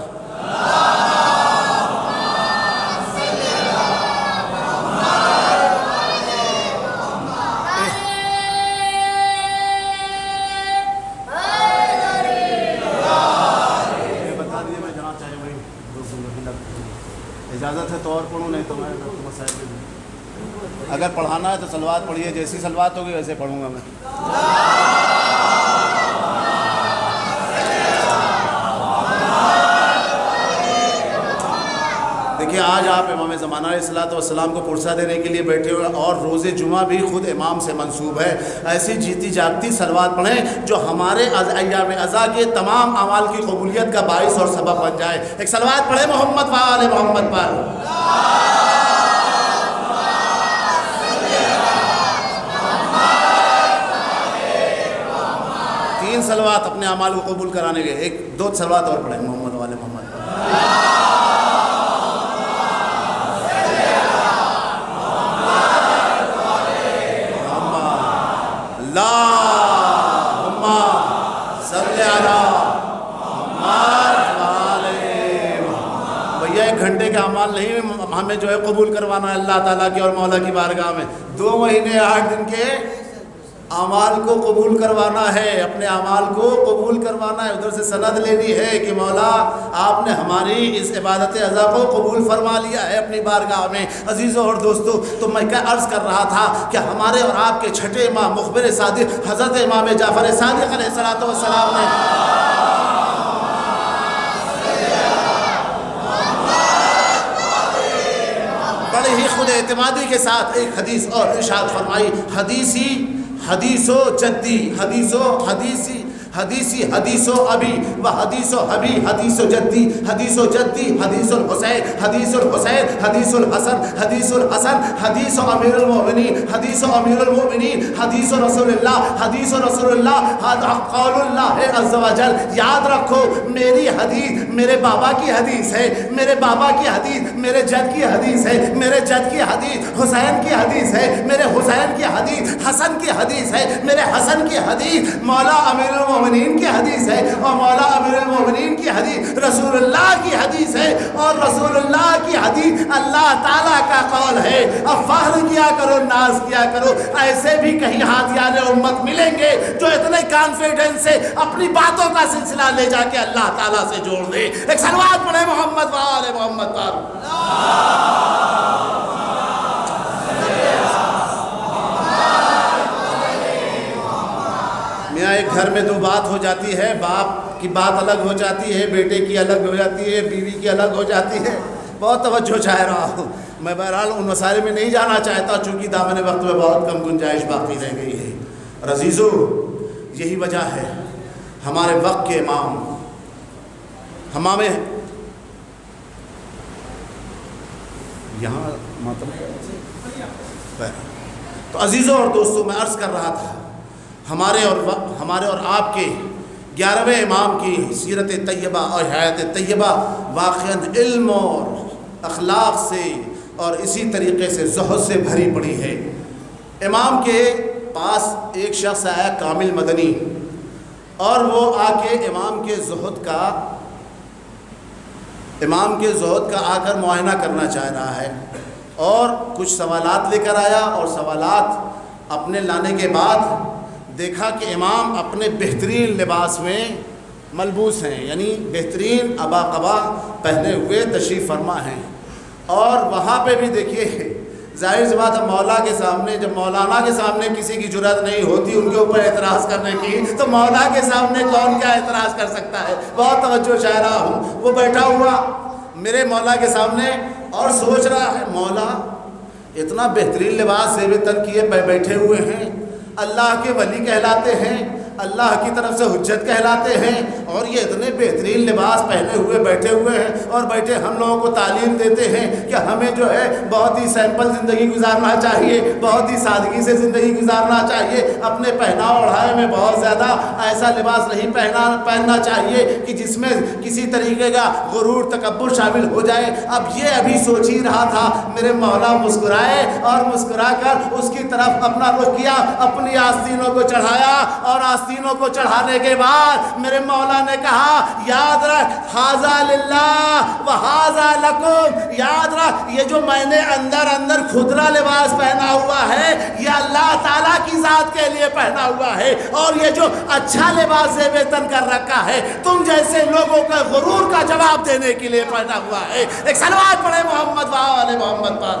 اجازت ہے تو اور پڑھوں، نہیں تو میں مسائل اگر پڑھانا ہے تو سلوات پڑھیے، جیسی سلوات ہوگی ویسے پڑھوں گا میں۔ دیکھیے آج آپ امام زمانہ علیہ الصلوۃ والسلام کو پرسہ دینے کے لیے بیٹھے ہوئے، اور روز جمعہ بھی خود امام سے منسوب ہے۔ ایسی جیتی جاگتی سلوات پڑھیں جو ہمارے ایام عزا کے تمام اعمال کی قبولیت کا باعث اور سبب بن جائے۔ ایک سلوات پڑھیں محمد وآل محمد پر۔ 3 سلوات اپنے اعمال کو قبول کرانے کے، 1-2 سلوات اور پڑھیں محمد وآل محمد پر۔ اللہم صلی علی محمد وآلہ محمد۔ بھیا 1 گھنٹے کے اعمال نہیں ہمیں جو ہے قبول کروانا ہے اللہ تعالیٰ کی اور مولا کی بارگاہ میں، 2 مہینے 8 دن کے اعمال کو قبول کروانا ہے، اپنے اعمال کو قبول کروانا ہے، ادھر سے سند لینی ہے کہ مولا آپ نے ہماری اس عبادت عزا کو قبول فرما لیا ہے اپنی بارگاہ میں۔ عزیزوں اور دوستو، تو میں کیا عرض کر رہا تھا کہ ہمارے اور آپ کے چھٹے امام مخبر صادق حضرت امام جعفر صادق علیہ السلام نے بڑے ہی خود اعتمادی کے ساتھ ایک حدیث اور ارشاد فرمائی، حدیثو جدی حدیثو ابی و حدیثو حبی حدیثو جدی حدیثو جدی حدیث الحسین حدیث الحسین حدیث الحسن حدیث الحسن حدیث امیر المؤمنین حدیث امیر المؤمنین حدیث رسول اللہ قول اللہ عز و جل۔ یاد رکھو میری حدیث میرے بابا کی حدیث ہے، میرے بابا کی حدیث میرے جد کی حدیث ہے، میرے جد کی حدیث حسین کی حدیث ہے، میرے حسین کی حدیث حسن کی حدیث ہے، میرے حسن کی حدیث مولا امیر المؤمنین کی حدیث ہے، اور مولا امیر المؤمنین کی حدیث رسول اللہ کی حدیث ہے، اور رسول اللہ کی حدیث اللہ تعالیٰ کا قول ہے۔ اب فخر کی کیا کرو، ناز کیا کرو. ایسے بھی کہیں ہادیان امت ملیں گے جو اتنے کانفیڈنس سے اپنی باتوں کا سلسلہ لے جا کے اللہ تعالیٰ سے جوڑ دے. ایک صلوات پڑھے محمد وآل محمد پر. میاں ایک گھر میں دو بات ہو جاتی ہے، باپ کی بات الگ ہو جاتی ہے، بیٹے کی الگ ہو جاتی ہے، بیوی کی الگ ہو جاتی ہے. بہت توجہ چاہ رہا ہوں میں، بہرحال ان مسائل میں نہیں جانا چاہتا چونکہ دامن وقت میں بہت کم گنجائش باقی رہ گئی ہے. عزیزو، یہی وجہ ہے ہمارے وقت کے امام ہمامے یہاں تو عزیزوں اور دوستوں، میں عرض کر رہا تھا ہمارے اور آپ کے 11ویں امام کی سیرت طیبہ اور حیات طیبہ واقعاً علم اور اخلاق سے اور اسی طریقے سے زہد سے بھری پڑی ہے. امام کے پاس ایک شخص آیا کامل مدنی، اور وہ آ کے امام کے زہد کا آ کر معائنہ کرنا چاہ رہا ہے، اور کچھ سوالات لے کر آیا، اور سوالات اپنے لانے کے بعد دیکھا کہ امام اپنے بہترین لباس میں ملبوس ہیں، یعنی بہترین عبا قبا پہنے ہوئے تشریف فرما ہیں. اور وہاں پہ بھی دیکھیے، ظاہر سی بات ہے مولا کے سامنے، جب مولانا کے سامنے کسی کی جرأت نہیں ہوتی ان کے اوپر اعتراض کرنے کی، تو مولا کے سامنے کون کیا اعتراض کر سکتا ہے. بہت توجہ چاہ رہا ہوں. وہ بیٹھا ہوا میرے مولا کے سامنے اور سوچ رہا ہے مولا اتنا بہترین لباس زیب تن کیے بیٹھے ہوئے ہیں، اللہ کے ولی کہلاتے ہیں، اللہ کی طرف سے حجت کہلاتے ہیں، اور یہ اتنے بہترین لباس پہنے ہوئے بیٹھے ہوئے ہیں، اور بیٹھے ہم لوگوں کو تعلیم دیتے ہیں کہ ہمیں جو ہے بہت ہی سیمپل زندگی گزارنا چاہیے، بہت ہی سادگی سے زندگی گزارنا چاہیے، اپنے پہناؤ اڑھائے میں بہت زیادہ ایسا لباس نہیں پہننا چاہیے کہ جس میں کسی طریقے کا غرور تکبر شامل ہو جائے. اب یہ ابھی سوچ ہی رہا تھا، میرے مولا مسکرائے اور مسکرا کر اس کی طرف اپنا رخ کیا، اپنی آستینوں کو چڑھایا، اور آستینوں کو چڑھانے کے بعد میرے مولا نے کہا یاد رکھ ھذا للہ و ھذا لکم، یاد رکھ یہ جو میں نے اندر کھدرا لباس پہنا ہوا ہے یہ اللہ تعالیٰ کی ذات کے لیے پہنا ہوا ہے، اور یہ جو اچھا لباس زیب تن کر رکھا ہے تم جیسے لوگوں کا غرور کا جواب دینے کے لیے پہنا ہوا ہے. ایک صلوات پڑھے محمد وآل محمد پر.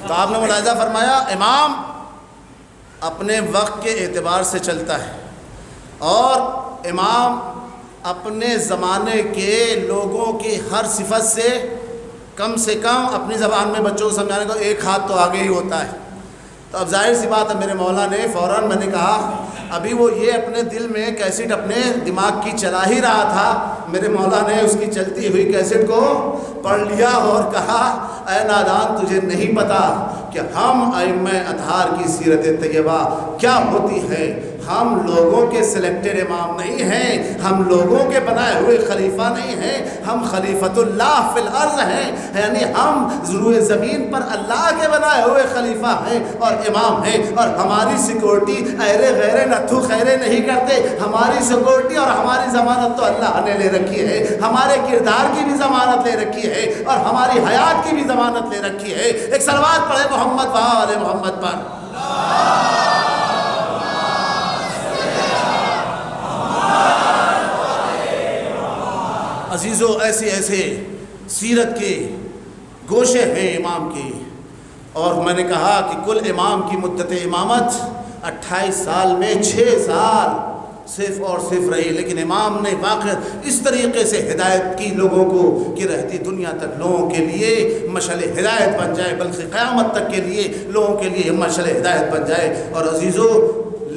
تو آپ نے ملاحظہ فرمایا امام اپنے وقت کے اعتبار سے چلتا ہے، اور امام اپنے زمانے کے لوگوں کی ہر صفت سے کم اپنی زبان میں بچوں کو سمجھانے کو ایک ہاتھ تو آگے ہی ہوتا ہے. تو اب ظاہر سی بات ہے میرے مولا نے فوراً، میں نے کہا ابھی وہ یہ اپنے دل میں کیسٹ اپنے دماغ کی چلا ہی رہا تھا، میرے مولا نے اس کی چلتی ہوئی کیسٹ کو پڑھ لیا اور کہا اے نادان تجھے نہیں پتا کہ ہم ائمہ اطہار کی سیرت طیبہ کیا ہوتی ہے. ہم لوگوں کے سلیکٹڈ امام نہیں ہیں، ہم لوگوں کے بنائے ہوئے خلیفہ نہیں ہیں، ہم خلیفۃ اللہ فی الارض ہیں، یعنی ہم روئے زمین پر اللہ کے بنائے ہوئے خلیفہ ہیں اور امام ہیں. اور ہماری سیکورٹی ایرے غیرے نتھو خیرے نہیں کرتے، ہماری سیکورٹی اور ہماری ضمانت تو اللہ نے لے رکھی ہے، ہمارے کردار کی بھی ضمانت لے رکھی ہے اور hamaari حیات کی بھی ضمانت لے رکھی ہے. ایک صلوات پڑھے محمد وآل محمد پر. عزیزو ایسے ایسے سیرت کے گوشے ہیں امام کے، اور میں نے کہا کہ کل امام کی مدت امامت 28 سال میں 6 سال صرف اور صرف رہی، لیکن امام نے واقع اس طریقے سے ہدایت کی لوگوں کو کہ رہتی دنیا تک لوگوں کے لیے مشعل ہدایت بن جائے، بلکہ قیامت تک کے لیے لوگوں کے لیے مشعل ہدایت بن جائے. اور عزیزو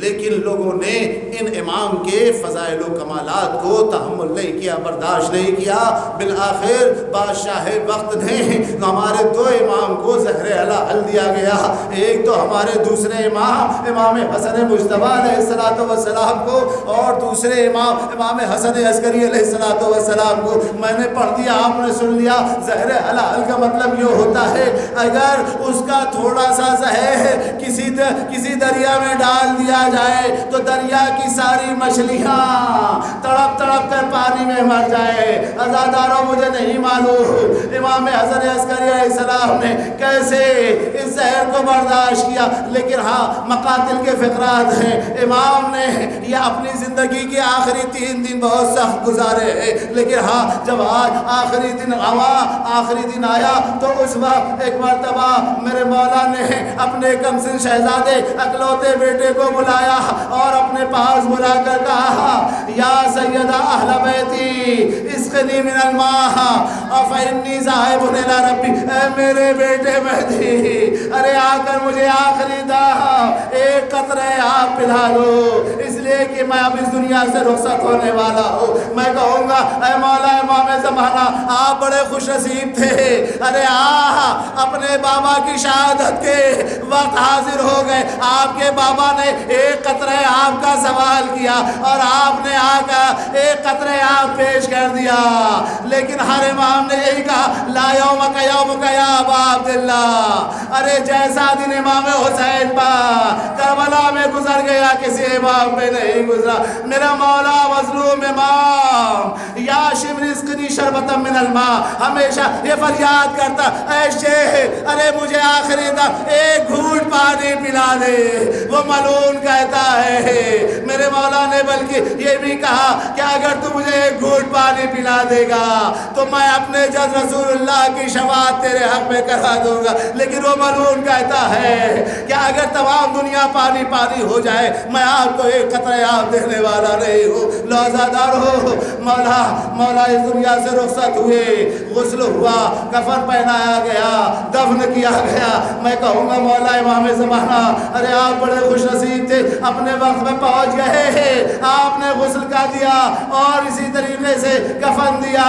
لیکن لوگوں نے ان امام کے فضائل و کمالات کو تحمل نہیں کیا، برداشت نہیں کیا. بالآخر بادشاہ وقت نے ہمارے 2 امام کو زہر حل دیا گیا. ایک تو ہمارے دوسرے امام حسن مجتبیٰ علیہ السلام کو، اور دوسرے امام حسن عسکری علیہ السلام کو. میں نے پڑھ دیا، آپ نے سن لیا. زہر حل کا مطلب یہ ہوتا ہے اگر اس کا تھوڑا سا زہر کسی دریا میں ڈال دیا جائے تو دریا کی ساری مچھلیاں تڑپ تڑپ کر پانی میں مر جائے۔ عزاداروں مجھے نہیں معلوم امام حسن عسکری علیہ السلام نے کیسے اس زہر کو برداشت کیا، لیکن ہاں مقاتل کے فقرات ہیں، امام نے یہ اپنی زندگی کے آخری 3 دن بہت سخت گزارے ہیں، لیکن ہاں جب آج آخری دن آیا تو اس وقت ایک مرتبہ میرے مولا نے اپنے کمسن شہزادے اکلوتے بیٹے کو بلایا اور اپنے پاس بلا کر کہا یا سیدہ اہل بیتی اسقنی من الماء فانی ذاہب الی ربی، اے میرے بیٹے مہدی ارے آ کر مجھے آخری ایک قطرہ آپ پلا دو، اس لیے کہ میں اب اس دنیا سے رخصت ہونے والا ہوں۔ میں کہوں گا اے مولا امام زمانہ آپ بڑے خوش نصیب تھے، ارے اپنے بابا کی شہادت کے وقت حاضر ہو گئے، آپ کے بابا نے ایک قطرہ آپ کا سوال کیا اور آپ نے آ کر ایک قطرہ آپ پیش کر دیا، لیکن ہر امام نے یہی کہا لا یومک یومک یا ابا عبداللہ، ارے جیسا دن امام حسین کربلا میں گزر گیا کسی امام میں نہیں گزرا۔ میرا مولا مظلوم امام یا شبر اسقنی شربتا من الماء ہمیشہ یہ فریاد کرتا اے شیخ ارے مجھے آخری دم ایک گھونٹ پانی پلا دے، وہ ملعون کہتا ہے میرے مولا نے بلکہ یہ بھی کہا کہ اگر تو مجھے ایک گھونٹ پانی پلا دے گا تو میں اپنے جد رسول اللہ کی شفاعت تیرے حق میں کرا دوں گا، لیکن وہ ملعون کہتا ہے کہ اگر تمام دنیا پانی پانی ہو جائے میں آپ کو ایک قطرہ آب دینے والا نہیں ہوں۔ لوزادار ہو مولا اس دنیا سے رخصت ہوئے، غسل ہوا، کفن پہنایا گیا، دفن کیا گیا۔ میں کہوں گا مولا امام زمانہ ارے آپ بڑے خوش نصیب تھے، اپنے وقت میں پہنچ گئے، آپ نے غسل کا دیا اور اسی طریقے سے کفن دیا،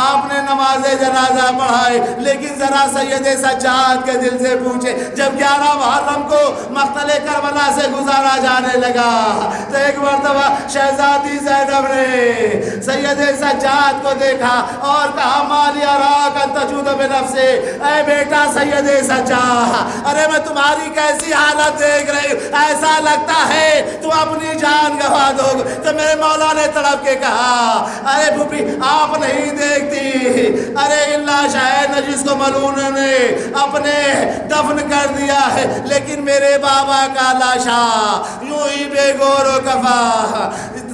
آپ نے نماز جنازہ پڑھائے، لیکن ذرا سید سجاد کے دل سے پوچھے جب 11 محرم کو مقتل کربلا سے گزارا جانے لگا تو ایک مرتبہ شہزادی زینب نے سید سجاد کو دیکھا اور کہا مالی اراک ان تجود بنفسے، اے بیٹا سید سجاد ارے میں تمہاری کیسی حالت دیکھ رہی ہوں، ایسا لگتا ہے تم اپنی جان گنوا دو گے۔ تو میرے مولا نے تڑپ کے کہا ارے بھوپی آپ نہیں دیکھتی، ارے اللہ شاید جس کو ملعون نے اپنے دفن کر دیا ہے، لیکن میرے بابا کا لاشا یوں ہی بے گور و کفا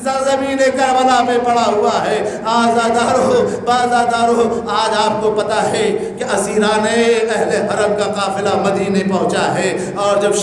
زمین کربلا پہ پڑا ہوا ہے۔ آزادارو بازادارو آج آپ کو پتا ہے کہ اسیران اہل حرم کا قافلہ مدینے پہنچا ہے، اور جب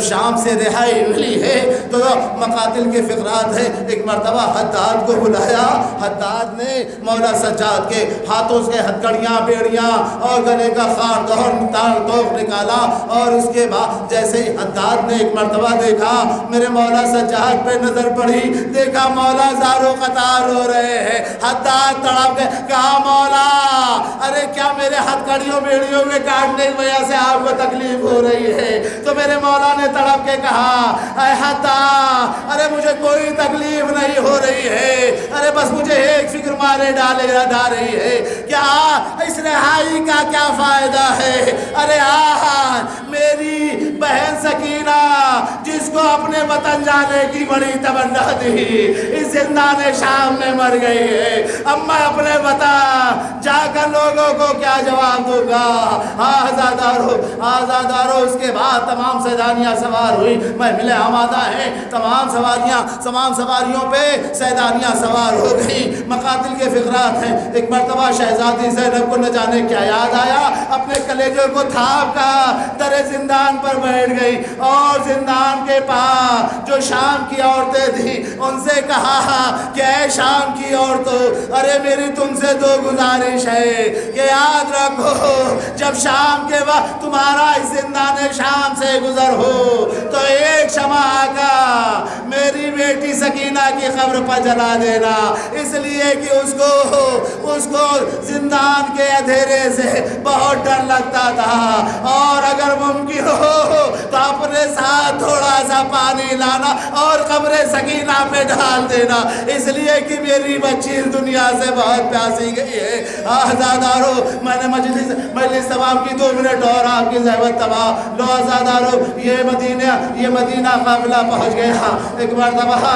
شام سے رہائی ملی ہے تو مقاتل کے فقرات ہیں۔ ایک مرتبہ حداد کو بلایا، حداد نے مولا سجاد کے ہاتھوں سے ہتھکڑیاں بیڑیاں اور گلے کا خار توق نکالا، اور اس کے بعد جیسے ہی حداد نے ایک مرتبہ دیکھا میرے مولا سجاد پہ نظر پڑی، دیکھا مولا زارو قطار ہو رہے ہیں، حداد تڑپ گئے، کہا مولا ارے کیا میرے ہتھکڑیوں بیڑیوں کے کاٹنے کی وجہ سے آپ کو تکلیف ہو رہی ہے؟ تو میرے مولا نے تڑپ کے کہا اے حداد ارے مجھے کوئی تکلیف نہیں ہو رہی ہے، ارے بس مجھے ایک فکر مارے ڈالے ڈا رہی ہے کیا اس رہائی کا کیا فائدہ ہے؟ ارے میری بہن سکینہ جس کو اپنے وطن جانے کی بڑی تمنا تھی اس زندان شام میں مر گئی ہے، اب میں اپنے وطن جا کر لوگوں کو کیا جواب دوں گا؟ آزادارو اس کے بعد تمام سیدانیاں سوار ہوئی، محمل آمادہ ہیں، تمام سواریوں پہ سیدانیاں سوار ہو گئی، مقاتل کے فقرات ہیں۔ ایک مرتبہ شہزادی زینب کو نہ جانے کیا یاد آیا، اپنے کلیجوں کو تھام کر در زندان پر بیٹھ گئی اور زندان کے پاس جو شام کی عورتیں تھیں ان سے کہا کہ اے شام کی عورتوں ارے میری تم سے 2 گزارش ہے کہ یاد رکھو جب شام کے وقت تمہارا اس زندان شام سے گزر ہو تو ایک شمع آقا میری بیٹی سکینہ کی قبر پر جلا دینا، اس لیے کہ اس کو زندان کے اندھیرے سے بہت ڈر لگتا تھا، اور اگر ممکن ہو تو اپنے ساتھ تھوڑا سا پانی لانا اور قبر سکینہ پہ ڈال دینا، اس لیے لیکن میری بچی اس دنیا سے بہت پیاسی گئی ہے۔ آزادارو میں نے مجلس تمام کی 2 منٹ اور آپ کی زحمت تمام لو آزادارو یہ مدینہ قافلہ پہنچ گیا۔ ایک مرتبہ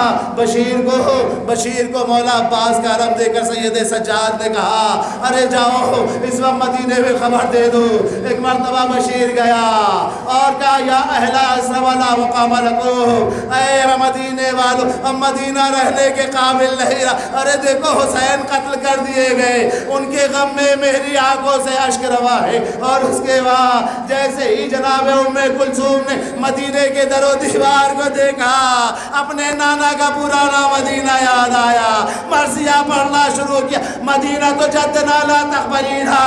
بشیر کو مولا عباس کا علم دے کر سید سجاد نے کہا ارے جاؤ اس وقت مدینے میں خبر دے دو۔ ایک مرتبہ بشیر گیا اور کہا یا اہل اسر ولا مقام لکم، اے مدینے والو ہم مدینہ رہنے کے قابل نہیں رہا۔ ارے دیکھو حسین قتل کر دیے گئے، ان کے غم میں میری آنکھوں سے اشک روا ہے۔ اور اس کے بعد جیسے ہی جناب ام کلثوم نے مدینے کے در و دیوار کو دیکھا اپنے نانا کا پرانا مدینہ یاد آیا، مرثیہ پڑھنا شروع کیا۔ مدینہ تو جدنا لا تقبلینا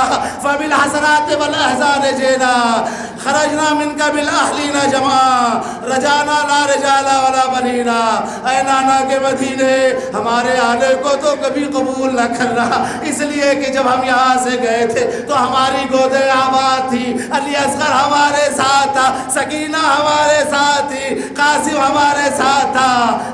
فبالحسنات والاحزان جینا خرجنا منک بالاہلین جمعا رجانا لا رجالا ولا بنینا۔ اے نانا کے مدینے ہمارے آنے کو تو کبھی قبول نہ کر رہا، اس لیے کہ جب ہم یہاں سے گئے تھے تو ہماری گودیں آباد تھی، علی اصغر ہمارے ساتھ تھا، سکینہ ہمارے ساتھ تھی، قاسم ہمارے ساتھ تھا،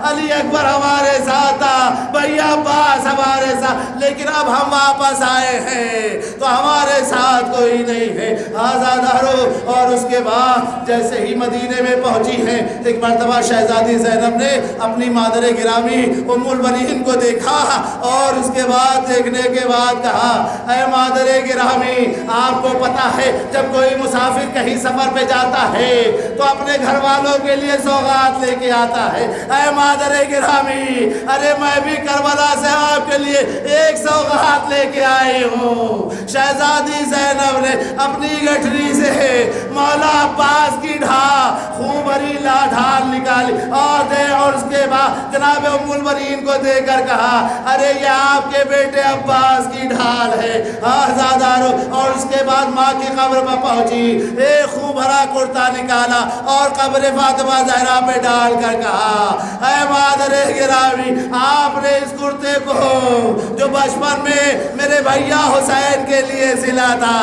علی اکبر ہمارے ساتھ تھا، بھیا عباس ہمارے ساتھ، لیکن اب ہم واپس آئے ہیں تو ہمارے ساتھ کوئی نہیں ہے۔ آزادارو اور اس کے بعد جیسے ہی مدینے میں پہنچی ہیں ایک مرتبہ شہزادی زینب نے اپنی مادر گرامی ام البنین کو دیکھا اور اس کے بعد دیکھنے کے بعد کہا اے مادر گرامی آپ کو پتہ ہے جب کوئی مسافر کہیں سفر پہ جاتا ہے تو اپنے گھر والوں کے لیے سوغات لے کے آتا ہے۔ اے مادر گرامی ارے میں بھی کربلا سے آپ کے لیے ایک سوغات لے کے آئی ہوں۔ شہزادی زینب نے اپنی گٹھری سے مولا عباس کی خون بھری ڈھال نکالی اور اس کے بعد جناب ام البنین کو دے کر کہا ارے یہ آپ کے بیٹے عباس کی ڈھال ہے۔ آزادارو اور اس کے بعد ماں کی قبر پر پہنچی، ایک خون بھرا کرتا نکالا اور قبر فاطمہ زہرا پہ ڈال کر کہا اے مادر گرامی آپ نے اس کرتے کو جو بچپن میں میرے بھیا حسین کے لیے سلا تھا،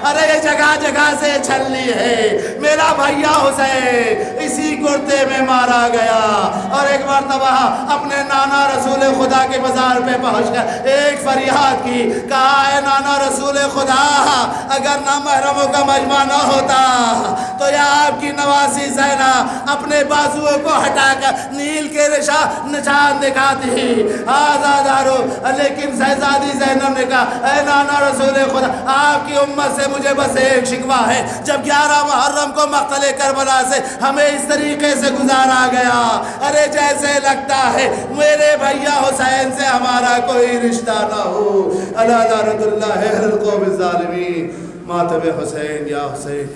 ارے یہ جگہ جگہ سے چھلنی ہے، میرا بھیا حسین اسی کرتے میں مارا گیا۔ اور ایک مرتبہ اپنے نانا رسول خدا کے مزار پہ پہنچ کر ایک فریاد کی، کہا اے نانا رسول خدا اگر نامحرموں کا مجمع نہ ہوتا تو یا آپ کی نواسی زینب اپنے بازوؤں کو ہٹا کر نیل کے نشان دکھاتی۔ آزادارو لیکن شہزادی زینب نے کہا اے نانا رسول خدا آپ کی امت سے مجھے بس ایک شکوہ ہے، جب 11 محرم کو مقتل کربلا سے ہمیں اس طریقے سے گزارا گیا، ارے جیسے لگتا ہے میرے بھیا حسین سے ہمارا کوئی رشتہ نہ ہو۔ الا لعنت اللہ علی القوم الظالمین۔ ماتم حسین یا حسین۔